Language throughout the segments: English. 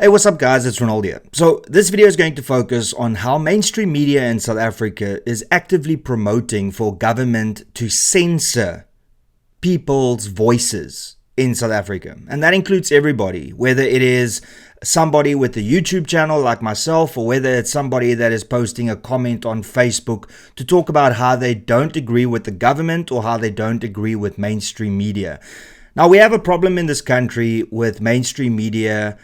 Hey, what's up guys, it's Ronald here. So this video is going to focus on how mainstream media in South Africa is actively promoting for government to censor people's voices in South Africa. And that includes everybody, whether it is somebody with a YouTube channel like myself, or whether it's somebody that is posting a comment on Facebook to talk about how they don't agree with the government or how they don't agree with mainstream media. Now, we have a problem in this country with mainstream media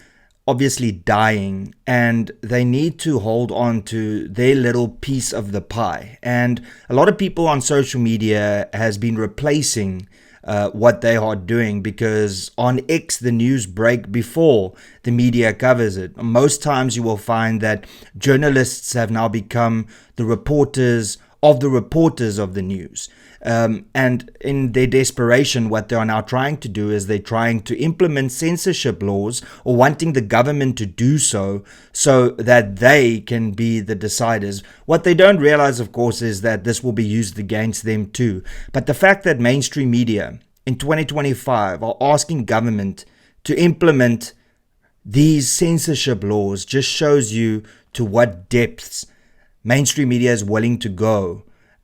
obviously dying, and they need to hold on to their little piece of the pie. And a lot of people on social media has been replacing what they are doing, because on X the news break before the media covers it. Most times you will find that journalists have now become the reporters of the news. And in their desperation, what they are now trying to do is they're trying to implement censorship laws, or wanting the government to do so that they can be the deciders. What they don't realize, of course, is that this will be used against them too. But the fact that mainstream media in 2025 are asking government to implement these censorship laws just shows you to what depths mainstream media is willing to go,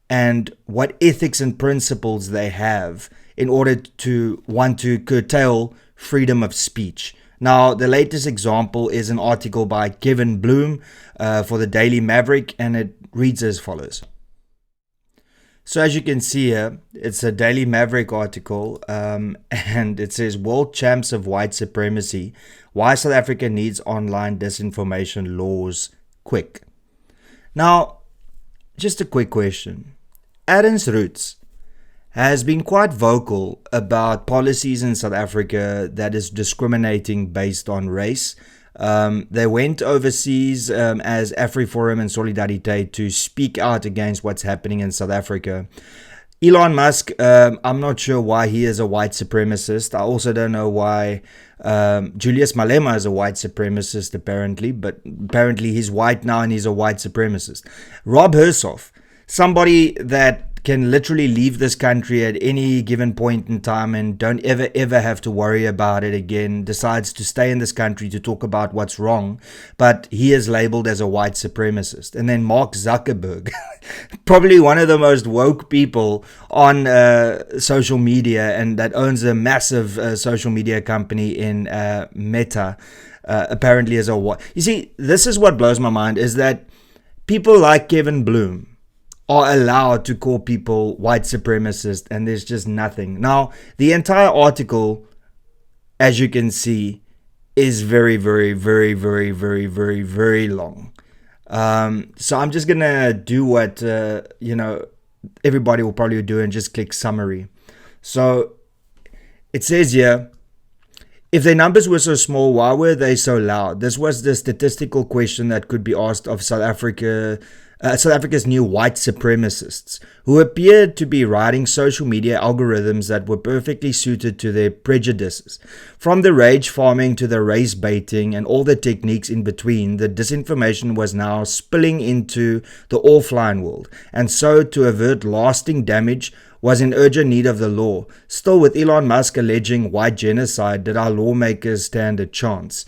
and what ethics and principles they have in order to want to curtail freedom of speech. Now, the latest example is an article by Kevin Bloom for the Daily Maverick, and it reads as follows. So as you can see here, it's a Daily Maverick article, and it says, "World Champs of White Supremacy, Why South Africa Needs Online Disinformation Laws Quick." Now, just a quick question. Adams Roots has been quite vocal about policies in South Africa that is discriminating based on race. They went overseas as AfriForum and Solidariteit to speak out against what's happening in South Africa. Elon Musk, I'm not sure why he is a white supremacist. I also don't know why Julius Malema is a white supremacist, apparently, but apparently he's white now and he's a white supremacist. Rob Hersov, somebody that can literally leave this country at any given point in time and don't ever have to worry about it again, decides to stay in this country to talk about what's wrong, but he is labeled as a white supremacist. And then Mark Zuckerberg, probably one of the most woke people on social media, and that owns a massive social media company in Meta, apparently is a white. You see, this is what blows my mind, is that people like Kevin Bloom are allowed to call people white supremacists, and there's just nothing. Now, the entire article, as you can see, is very, very, very, very, very, very, very long. So I'm just gonna do what everybody will probably do, and just click summary. So it says here, if their numbers were so small, why were they so loud? This was the statistical question that could be asked of South Africa's new white supremacists, who appeared to be writing social media algorithms that were perfectly suited to their prejudices. From the rage farming to the race baiting and all the techniques in between, the disinformation was now spilling into the offline world, and so to avert lasting damage was in urgent need of the law. Still, with Elon Musk alleging white genocide, did our lawmakers stand a chance?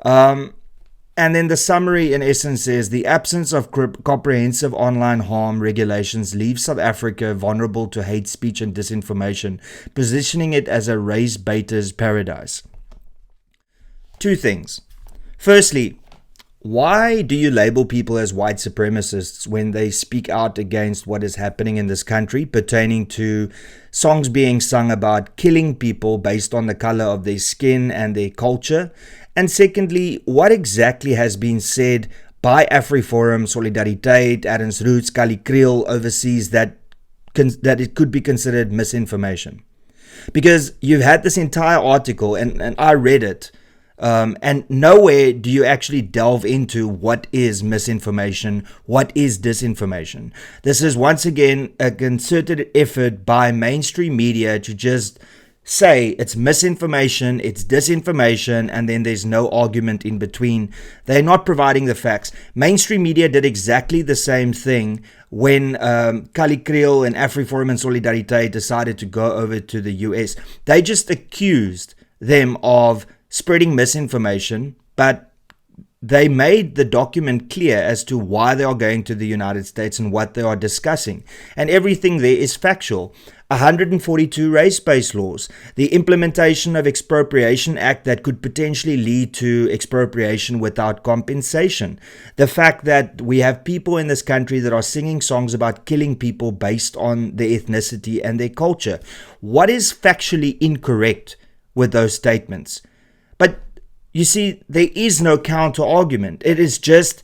And then the summary in essence says, the absence of comprehensive online harm regulations leaves South Africa vulnerable to hate speech and disinformation, positioning it as a race baiter's paradise. Two things. Firstly, why do you label people as white supremacists when they speak out against what is happening in this country, pertaining to songs being sung about killing people based on the color of their skin and their culture? And secondly, what exactly has been said by AfriForum, Solidariteit, Adams Roots, Kali Kriel overseas that it could be considered misinformation? Because you've had this entire article, and I read it, and nowhere do you actually delve into what is misinformation, what is disinformation. This is once again a concerted effort by mainstream media to just say it's misinformation, it's disinformation, and then there's no argument in between. They're not providing the facts. Mainstream media did exactly the same thing when Kali Kriel and AfriForum and Solidariteit decided to go over to the US. They just accused them of spreading misinformation, but they made the document clear as to why they are going to the United States and what they are discussing. And everything there is factual. 142 race-based laws, the implementation of Expropriation Act that could potentially lead to expropriation without compensation, the fact that we have people in this country that are singing songs about killing people based on their ethnicity and their culture. What is factually incorrect with those statements? But you see, there is no counter argument. It is just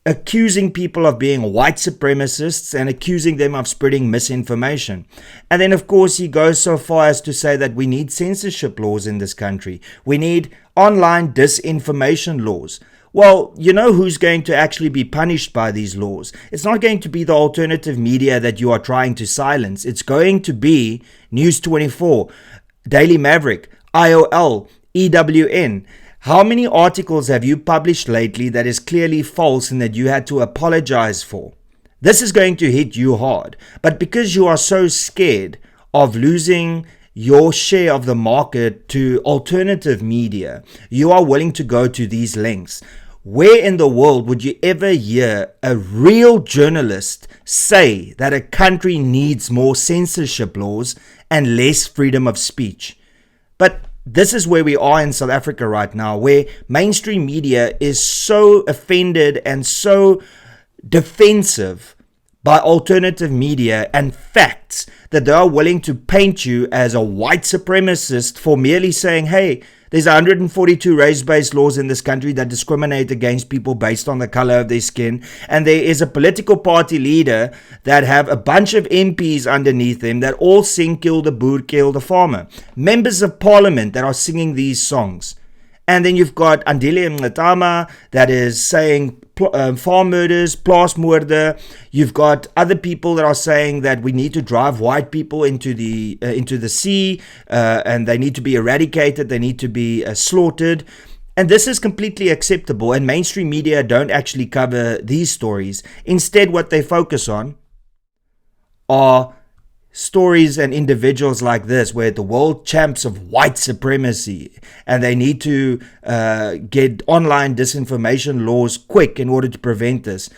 accusing people of being white supremacists and accusing them of spreading misinformation. And then, of course, he goes so far as to say that we need censorship laws in this country. We need online disinformation laws. Well, you know who's going to actually be punished by these laws? It's not going to be the alternative media that you are trying to silence. It's going to be News 24, Daily Maverick, IOL, EWN. How many articles have you published lately that is clearly false and that you had to apologize for? This is going to hit you hard. But because you are so scared of losing your share of the market to alternative media, you are willing to go to these lengths. Where in the world would you ever hear a real journalist say that a country needs more censorship laws and less freedom of speech? But this is where we are in South Africa right now, where mainstream media is so offended and so defensive by alternative media and facts that they are willing to paint you as a white supremacist for merely saying, hey, there's 142 race-based laws in this country that discriminate against people based on the color of their skin. And there is a political party leader that have a bunch of MPs underneath them that all sing Kill the Boer, Kill the Farmer. Members of parliament that are singing these songs. And then you've got Andile Mngxitama that is saying farm murders, plaasmoorde. You've got other people that are saying that we need to drive white people into the sea and they need to be eradicated, they need to be slaughtered. And this is completely acceptable, and mainstream media don't actually cover these stories. Instead, what they focus on are stories and individuals like this, where the world champs of white supremacy and they need to get online disinformation laws quick in order to prevent this.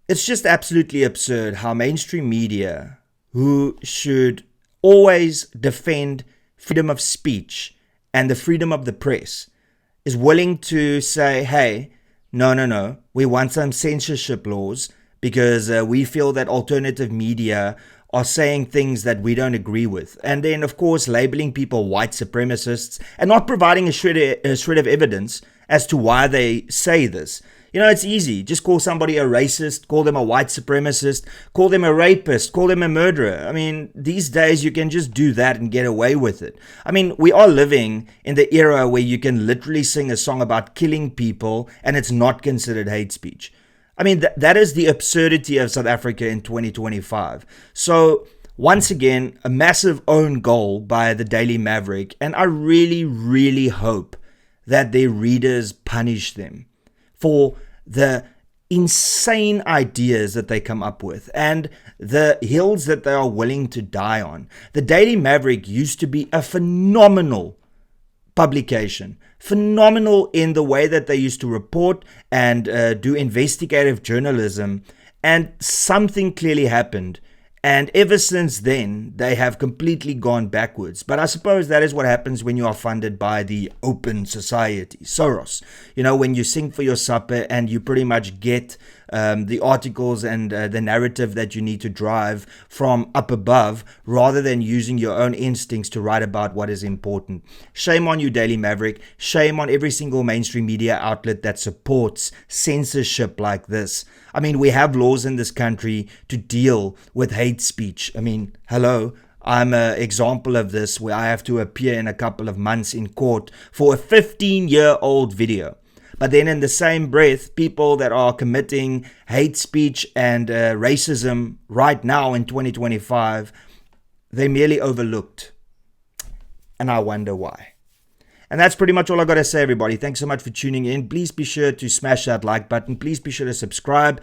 It's just absolutely absurd how mainstream media, who should always defend freedom of speech and the freedom of the press, is willing to say, hey, no, we want some censorship laws because we feel that alternative media are saying things that we don't agree with. And then, of course, labeling people white supremacists and not providing a shred of evidence as to why they say this. You know, it's easy. Just call somebody a racist, call them a white supremacist, call them a rapist, call them a murderer. I mean, these days you can just do that and get away with it. I mean, we are living in the era where you can literally sing a song about killing people and it's not considered hate speech. I mean, that is the absurdity of South Africa in 2025. So, once again, a massive own goal by the Daily Maverick. And I really, really hope that their readers punish them for the insane ideas that they come up with and the hills that they are willing to die on. The Daily Maverick used to be a phenomenal publication. Phenomenal in the way that they used to report and do investigative journalism, and something clearly happened. And ever since then, they have completely gone backwards. But I suppose that is what happens when you are funded by the open society, Soros. You know, when you sing for your supper and you pretty much get the articles and the narrative that you need to drive from up above, rather than using your own instincts to write about what is important. Shame on you, Daily Maverick. Shame on every single mainstream media outlet that supports censorship like this. I mean, we have laws in this country to deal with hate speech. I mean, hello. I'm an example of this, where I have to appear in a couple of months in court for a 15-year-old video. But then in the same breath, people that are committing hate speech and racism right now in 2025, they're merely overlooked. And I wonder why. And that's pretty much all I got to say, everybody. Thanks so much for tuning in. Please be sure to smash that like button. Please be sure to subscribe.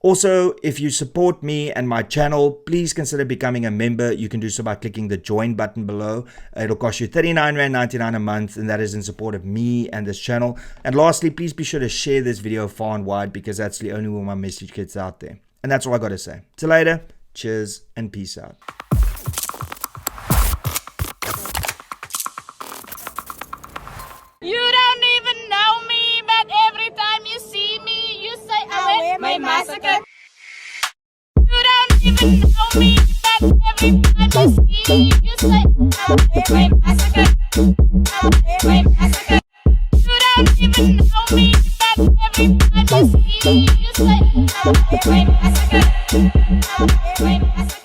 Also, if you support me and my channel, please consider becoming a member. You can do so by clicking the join button below. It'll cost you R39.99 a month, and that is in support of me and this channel. And lastly, please be sure to share this video far and wide, because that's the only way my message gets out there. And that's all I got to say. Till later, cheers and peace out. You don't even know me, but every time you see me, you say I wear my massacre. You don't even know me, but every time you see me, you say I wear my massacre. I wear my massacre. You don't even know me, but every time you see me, you say I wear my massacre. I wear my massacre.